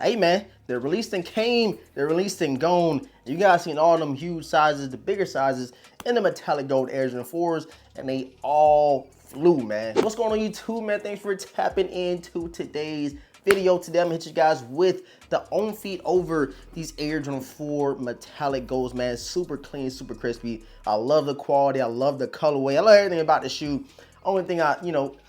Hey man, they're released and came, they're released and gone. You guys seen all them huge sizes, the bigger sizes in the metallic gold Air Jordan 4s, and they all flew, man. What's going on YouTube, man? Thanks for tapping into today's video. Today I'm gonna hit you guys with the on feet over these Air Jordan 4 metallic golds, man. Super clean, super crispy. I love the quality, I love the colorway, I love everything about the shoe. Only thing I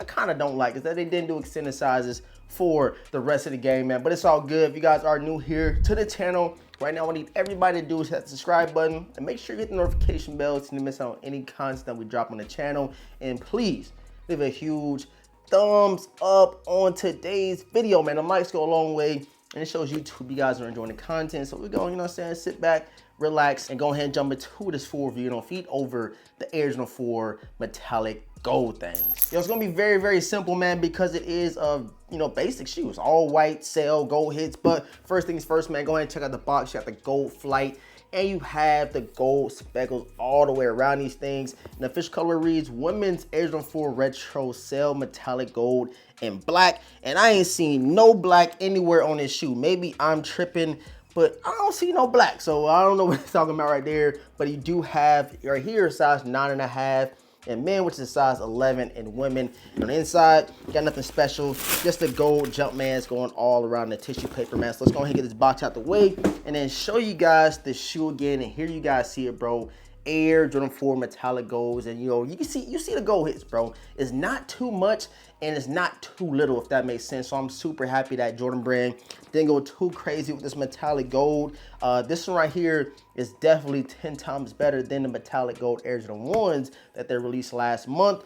kind of don't like is that they didn't do extended sizes for the rest of the game, man. But it's all good. If you guys are new here to the channel, right now what I need everybody to do is hit that subscribe button and make sure you hit the notification bell to miss out on any content that we drop on the channel. And please leave a huge thumbs up on today's video, man. The likes go a long way and it shows YouTube you guys are enjoying the content. So we're going, you know what I'm saying, sit back, relax, and go ahead and jump into this full review on feet over the Air Jordan 4 metallic gold things. Yo, it's gonna be very, very simple, man, because it is basic shoes, all white, sail, gold hits. But first things first, man, go ahead and check out the box. You got the gold flight and you have the gold speckles all the way around these things. And the official color reads women's Air Jordan 4 retro sail metallic gold and black. And I ain't seen no black anywhere on this shoe. Maybe I'm tripping, but I don't see no black. So I don't know what it's talking about right there. But you do have right here size 9.5 in men, which is size 11 in women. And on the inside, got nothing special, just the gold Jumpmans going all around the tissue paper, man. So let's go ahead and get this box out the way and then show you guys the shoe again. And here you guys see it, bro. Air Jordan 4 metallic golds, and you can see the gold hits, bro. It's not too much and it's not too little, if that makes sense. So I'm super happy that Jordan Brand didn't go too crazy with this metallic gold. This one right here is definitely 10 times better than the metallic gold Air Jordan 1s that they released last month.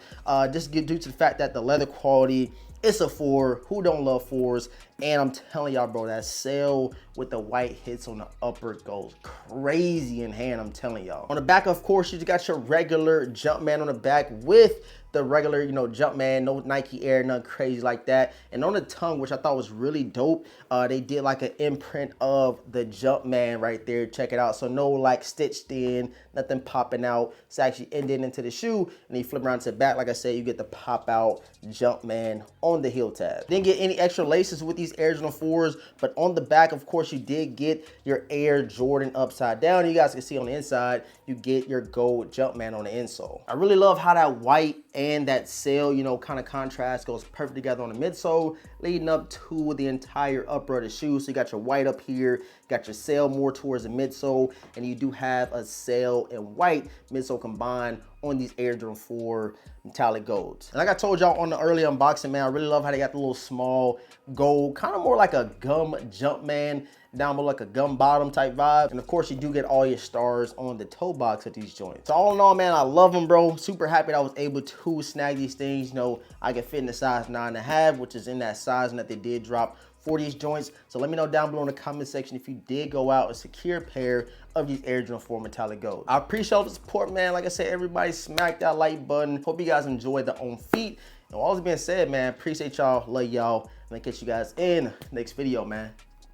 Just due to the fact that the leather quality, it's a 4. Who don't love 4s? And I'm telling y'all, bro, that sail with the white hits on the upper goes crazy in hand, I'm telling y'all. On the back, of course, you just got your regular Jumpman on the back with the regular, Jumpman, no Nike Air, nothing crazy like that. And on the tongue, which I thought was really dope, they did like an imprint of the Jumpman right there. Check it out. So no like stitched in, nothing popping out. It's actually ended into the shoe, and you flip around to the back. Like I said, you get the pop out Jumpman on the heel tab. Didn't get any extra laces with these Air Jordan 4s, but on the back, of course, you did get your Air Jordan upside down. You guys can see on the inside, you get your gold Jumpman on the insole. I really love how that white and that sail, kind of contrast goes perfect together on the midsole, leading up to the entire upper of the shoe. So you got your white up here, got your sail more towards the midsole, and you do have a sail and white midsole combined on these Air Jordan 4 metallic golds. And like I told y'all on the early unboxing, man, I really love how they got the little small gold, kind of more like a gum Jumpman, down below like a gum bottom type vibe. And of course you do get all your stars on the toe box of these joints. So all in all, man, I love them, bro. Super happy that I was able to snag these things. I can fit in the size 9.5, which is in that size and that they did drop for these joints. So let me know down below in the comment section if you did go out and secure a pair of these Air Jordan 4 metallic gold. I appreciate all the support, man. Like I said, everybody smack that like button. Hope you guys enjoyed the on feet. And all this being said, man, appreciate y'all, love y'all, and I'll catch you guys in the next video, man.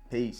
Peace.